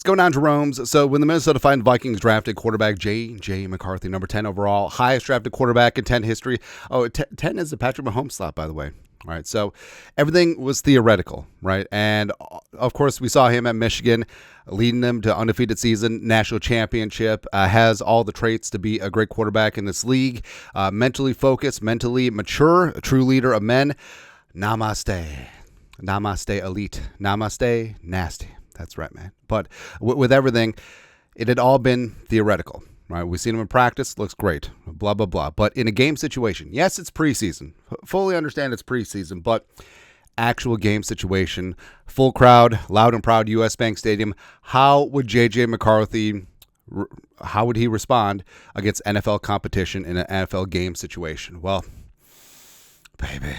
Going on, Jerome's. So when the Minnesota Vikings drafted quarterback JJ McCarthy, number 10 overall, highest drafted quarterback in 10 history. Oh, 10 is the Patrick Mahomes slot, by the way. All right, so everything was theoretical, right? And, of course, we saw him at Michigan, leading them to undefeated season, national championship, has all the traits to be a great quarterback in this league, mentally focused, mentally mature, a true leader of men. Namaste. Namaste, elite. Namaste, nasty. That's right, man. But with everything, it had all been theoretical. Right, we've seen him in practice, looks great, blah, blah, blah. But in a game situation, yes, it's preseason. Fully understand it's preseason, but actual game situation, full crowd, loud and proud US Bank Stadium, how would JJ McCarthy, how would he respond against NFL competition in an NFL game situation? Well, baby.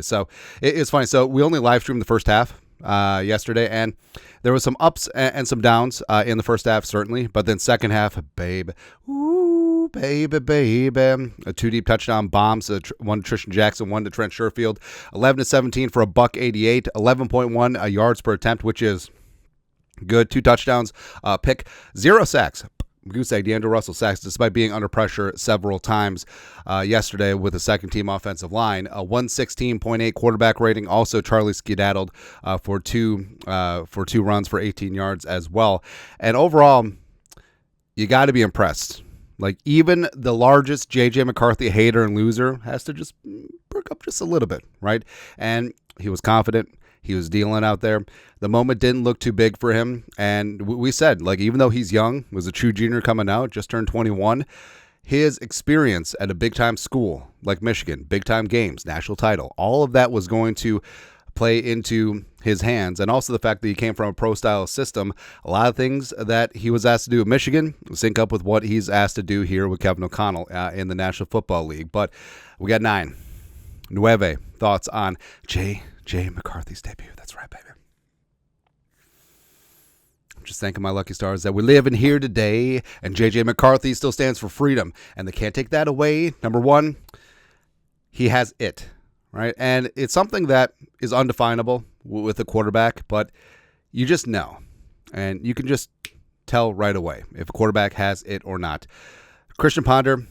So it's funny. So we only live streamed the first half yesterday, and there was some ups and some downs in the first half, certainly, but then second half, baby, 2 deep touchdown bombs, one to Tristan Jackson, one to Trent Sherfield, 11-17 for a $188, 11.1 yards per attempt, which is good. 2 touchdowns, pick, 0 sacks. Goose egg, D'Angelo Russell sacks, despite being under pressure several times yesterday with a second-team offensive line. A 116.8 quarterback rating. Also, Charlie skedaddled for two runs for 18 yards as well. And overall, you got to be impressed. Like, even the largest JJ McCarthy hater and loser has to just perk up just a little bit, right? And he was confident. He was dealing out there. The moment didn't look too big for him. And we said, like, even though he's young, was a true junior coming out, just turned 21, his experience at a big-time school like Michigan, big-time games, national title, all of that was going to play into his hands. And also the fact that he came from a pro-style system, a lot of things that he was asked to do at Michigan sync up with what he's asked to do here with Kevin O'Connell in the National Football League. But we got 9 thoughts on JJ McCarthy's debut. That's right, baby. I'm just thanking my lucky stars that we live in here today, and JJ McCarthy still stands for freedom, and they can't take that away. Number 1, he has it, right? And it's something that is undefinable with a quarterback, but you just know, and you can just tell right away if a quarterback has it or not. Christian Ponder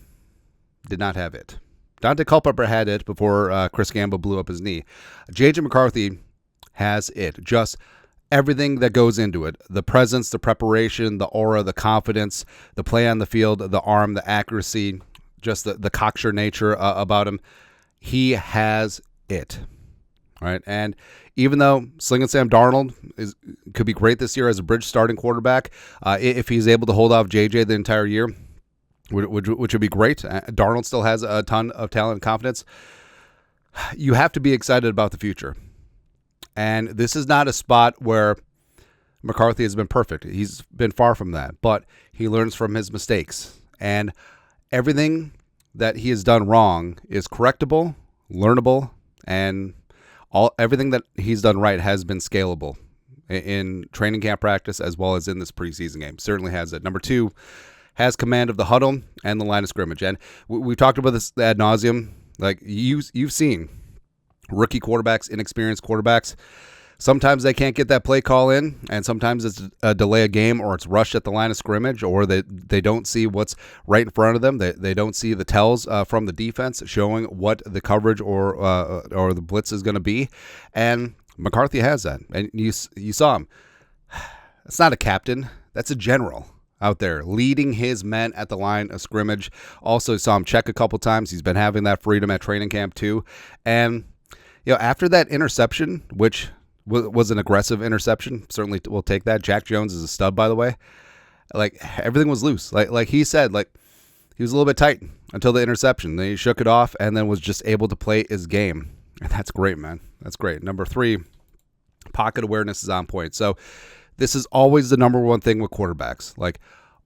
did not have it. Dante Culpepper had it before Chris Gamble blew up his knee. JJ McCarthy has it. Just everything that goes into it. The presence, the preparation, the aura, the confidence, the play on the field, the arm, the accuracy, just the cocksure nature about him. He has it. All right. And even though Slinging Sam Darnold could be great this year as a bridge starting quarterback, if he's able to hold off JJ the entire year, which would be great. Darnold still has a ton of talent and confidence. You have to be excited about the future. And this is not a spot where McCarthy has been perfect. He's been far from that. But he learns from his mistakes. And everything that he has done wrong is correctable, learnable, and everything that he's done right has been scalable in training camp practice as well as in this preseason game. Certainly has it. Number 2, has command of the huddle and the line of scrimmage. And we've talked about this ad nauseum. Like, you've seen rookie quarterbacks, inexperienced quarterbacks. Sometimes they can't get that play call in, and sometimes it's a delay of game, or it's rushed at the line of scrimmage, or they don't see what's right in front of them. They don't see the tells from the defense showing what the coverage or the blitz is going to be. And McCarthy has that. And you saw him. That's not a captain. That's a general out there leading his men at the line of scrimmage. Also saw him check a couple times. He's been having that freedom at training camp too. And after that interception, which was an aggressive interception, certainly we'll take that. Jack Jones is a stud, by the way. Like, everything was loose. Like he said, like, he was a little bit tight until the interception. Then he shook it off and then was just able to play his game. And that's great, man. That's great. Number 3, pocket awareness is on point. So this is always the number 1 thing with quarterbacks. Like,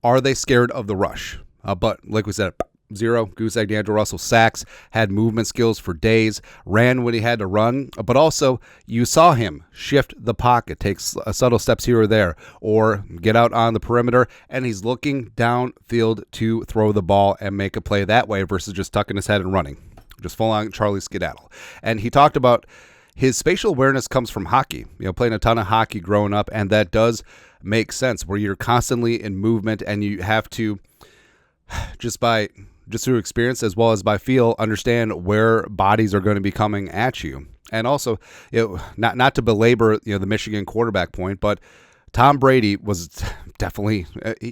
are they scared of the rush? But like we said, 0, goose egg, D'Angelo Russell sacks, had movement skills for days, ran when he had to run, but also you saw him shift the pocket, take subtle steps here or there, or get out on the perimeter, and he's looking downfield to throw the ball and make a play that way versus just tucking his head and running. Just full on Charlie skedaddle. And he talked about his spatial awareness comes from hockey, playing a ton of hockey growing up, and that does make sense where you're constantly in movement and you have to just through experience as well as by feel understand where bodies are going to be coming at you. And also, not to belabor the Michigan quarterback point, but Tom Brady was definitely,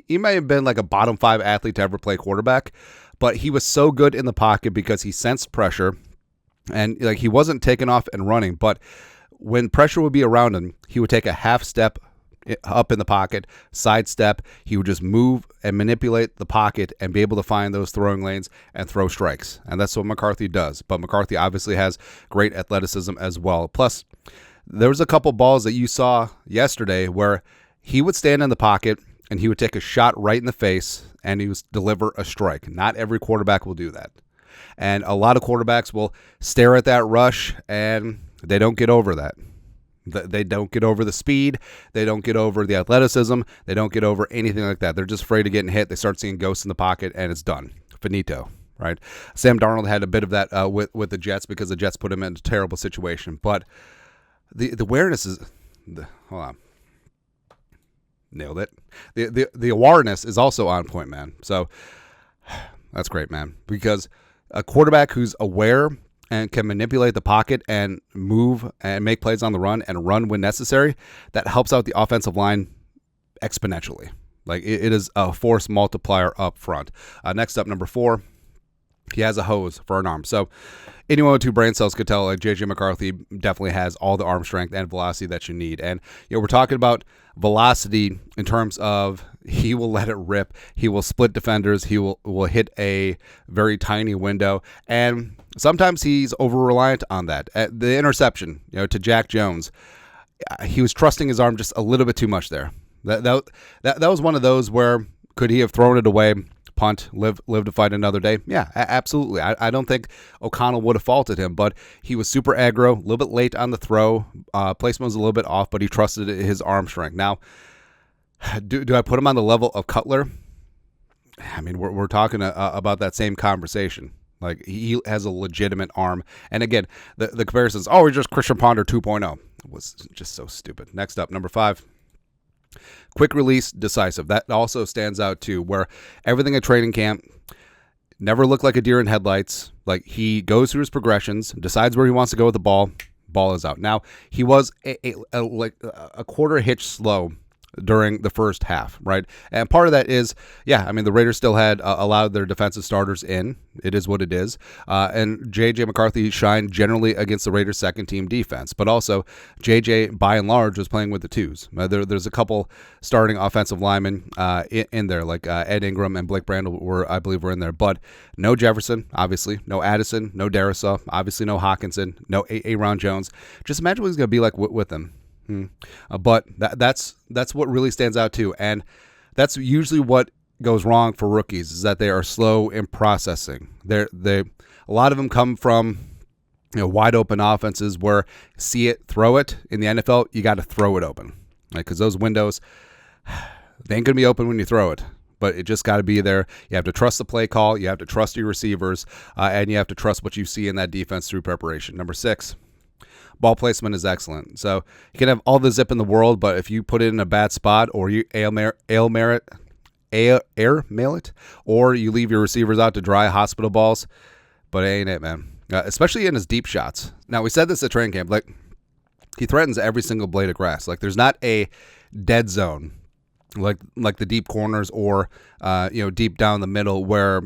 he may have been like a bottom 5 athlete to ever play quarterback, but he was so good in the pocket because he sensed pressure. And like he wasn't taking off and running, but when pressure would be around him, he would take a half step up in the pocket, sidestep. He would just move and manipulate the pocket and be able to find those throwing lanes and throw strikes. And that's what McCarthy does. But McCarthy obviously has great athleticism as well. Plus, there was a couple balls that you saw yesterday where he would stand in the pocket and he would take a shot right in the face and he would deliver a strike. Not every quarterback will do that. And a lot of quarterbacks will stare at that rush, and they don't get over that. They don't get over the speed. They don't get over the athleticism. They don't get over anything like that. They're just afraid of getting hit. They start seeing ghosts in the pocket, and it's done. Finito, right? Sam Darnold had a bit of that with the Jets because the Jets put him in a terrible situation. But the awareness is hold on. Nailed it. The awareness is also on point, man. So that's great, man, because a quarterback who's aware and can manipulate the pocket and move and make plays on the run and run when necessary, that helps out the offensive line exponentially. Like it is a force multiplier up front. Next up, number 4, he has a hose for an arm. So anyone with 2 brain cells could tell like JJ McCarthy definitely has all the arm strength and velocity that you need. And we're talking about velocity in terms of he will let it rip. He will split defenders. He will hit a very tiny window. And sometimes he's over-reliant on that. At the interception, to Jack Jones, he was trusting his arm just a little bit too much there. That was one of those where could he have thrown it away, punt, live to fight another day? Yeah, absolutely. I don't think O'Connell would have faulted him, but he was super aggro, a little bit late on the throw. Placement was a little bit off, but he trusted his arm strength. Now, do I put him on the level of Cutler? I mean, we're talking about that same conversation. Like, he has a legitimate arm. And again, the comparisons, he's just Christian Ponder 2.0. It was just so stupid. Next up, number 5. Quick release, decisive. That also stands out too, where everything at training camp never looked like a deer in headlights. Like, he goes through his progressions, decides where he wants to go with the ball is out. Now, he was a quarter hitch slow during the first half, right? And part of that is, the Raiders still had a lot of their defensive starters in. It is what it is. And JJ McCarthy shined generally against the Raiders' second-team defense. But also, JJ, by and large, was playing with the twos. There's a couple starting offensive linemen in there, like Ed Ingram and Blake Brandel were in there. But no Jefferson, obviously. No Addison. No Darisaw. Obviously, no Hawkinson. No Aaron Jones. Just imagine what he's going to be like with them. But that's what really stands out too, and that's usually what goes wrong for rookies, is that they are slow in processing. A lot of them come from wide open offenses where see it, throw it. In the NFL, you got to throw it open, like, because those windows, they ain't gonna be open when you throw it. But it just got to be there. You have to trust the play call. You have to trust your receivers, and you have to trust what you see in that defense through preparation. Number 6. Ball placement is excellent. So you can have all the zip in the world, but if you put it in a bad spot, or you air mail it, or you leave your receivers out to dry, hospital balls, but it ain't it, man. Especially in his deep shots. Now, we said this at training camp. Like, he threatens every single blade of grass. Like, there's not a dead zone like the deep corners or deep down the middle where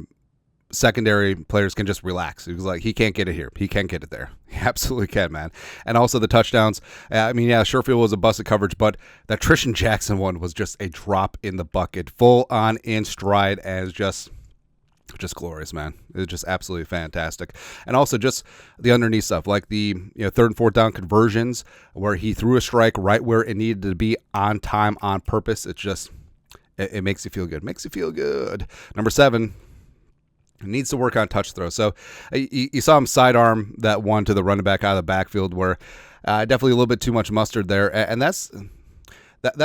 secondary players can just relax. He was like, he can't get it here. He can't get it there. He absolutely can, man. And also the touchdowns. Sherfield was a busted coverage, but that Trishan Jackson one was just a drop in the bucket, full on in stride, and just glorious, man. It's just absolutely fantastic. And also just the underneath stuff, like the 3rd and 4th down conversions where he threw a strike right where it needed to be, on time, on purpose. It's just, it makes you feel good. Makes you feel good. Number 7. Needs to work on touch throw. So you saw him sidearm that one to the running back out of the backfield where definitely a little bit too much mustard there. And that's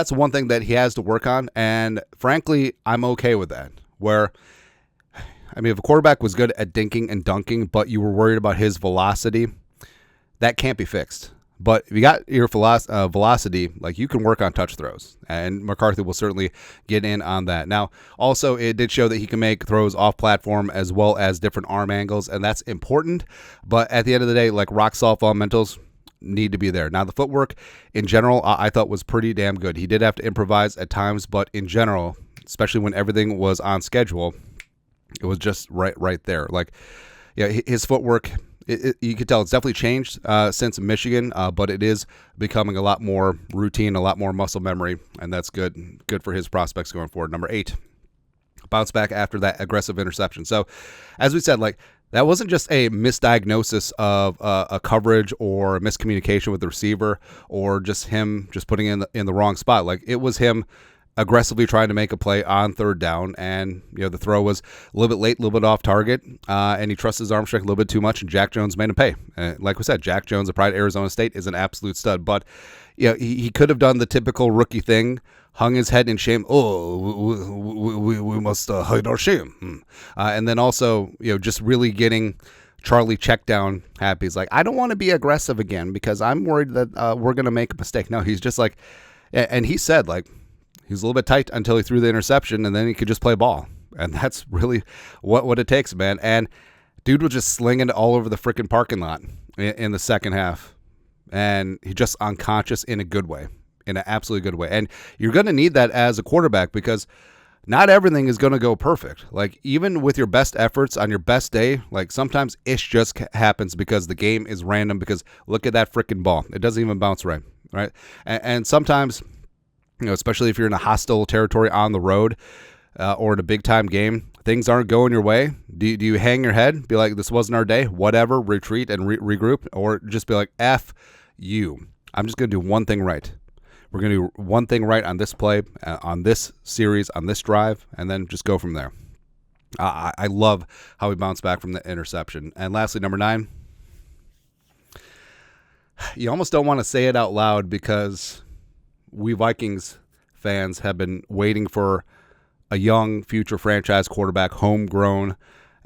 one thing that he has to work on. And frankly, I'm okay with that. Where, if a quarterback was good at dinking and dunking, but you were worried about his velocity, that can't be fixed. But if you got your velocity, like you can work on touch throws, and McCarthy will certainly get in on that. Now, also, it did show that he can make throws off platform as well as different arm angles, and that's important. But at the end of the day, like rock solid fundamentals need to be there. Now, the footwork in general, I thought was pretty damn good. He did have to improvise at times, but in general, especially when everything was on schedule, it was just right there. Like, yeah, his footwork. You can tell it's definitely changed since Michigan, but it is becoming a lot more routine, a lot more muscle memory, and that's good for his prospects going forward. Number 8, bounce back after that aggressive interception. So, as we said, like that wasn't just a misdiagnosis of a coverage or a miscommunication with the receiver, or just him just putting in the wrong spot. Like it was him aggressively trying to make a play on third down, and the throw was a little bit late, a little bit off target, and he trusted his arm strength a little bit too much, and Jack Jones made him pay. Like we said, Jack Jones, the pride of Arizona State, is an absolute stud, but he could have done the typical rookie thing, hung his head in shame. We must hide our shame, and then also just really getting Charlie check down happy. He's like, I don't want to be aggressive again because I'm worried that we're gonna make a mistake. No, he's just like, and he said like. He was a little bit tight until he threw the interception, and then he could just play ball. And that's really what it takes, man. And dude was just slinging it all over the freaking parking lot in the second half. And he just unconscious in a good way, in an absolutely good way. And you're going to need that as a quarterback because not everything is going to go perfect. Like, even with your best efforts on your best day, like sometimes ish just happens because the game is random because look at that freaking ball. It doesn't even bounce right? And sometimes... especially if you're in a hostile territory on the road or in a big-time game, things aren't going your way. Do you hang your head, be like, this wasn't our day, whatever, retreat and regroup, or just be like, F you. I'm just going to do one thing right. We're going to do one thing right on this play, on this series, on this drive, and then just go from there. I love how he bounced back from the interception. And lastly, number 9, you almost don't want to say it out loud because... we Vikings fans have been waiting for a young future franchise quarterback, homegrown,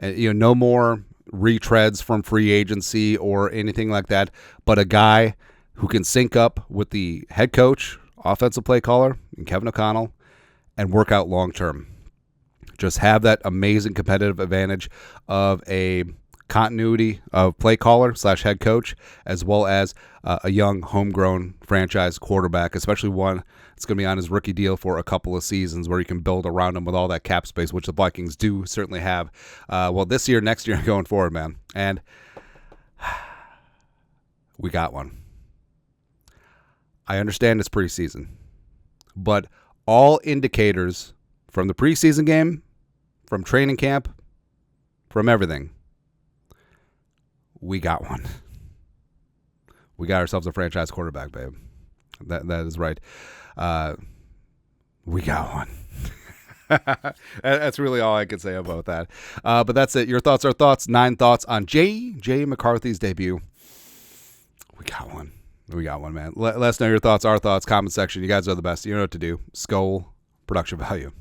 no more retreads from free agency or anything like that, but a guy who can sync up with the head coach, offensive play caller, and Kevin O'Connell, and work out long term. Just have that amazing competitive advantage of a continuity of play caller / head coach, as well as a young homegrown franchise quarterback, especially one that's going to be on his rookie deal for a couple of seasons where you can build around him with all that cap space, which the Vikings do certainly have. This year, next year, going forward, man. And we got one. I understand it's preseason, but all indicators from the preseason game, from training camp, from everything, we got one. We got ourselves a franchise quarterback, babe. That is right. We got one. That's really all I can say about that. But that's it. Your thoughts are thoughts. 9 thoughts on JJ McCarthy's debut. We got one. We got one, man. Let us know your thoughts, our thoughts, comment section. You guys are the best. You know what to do. Skull production value.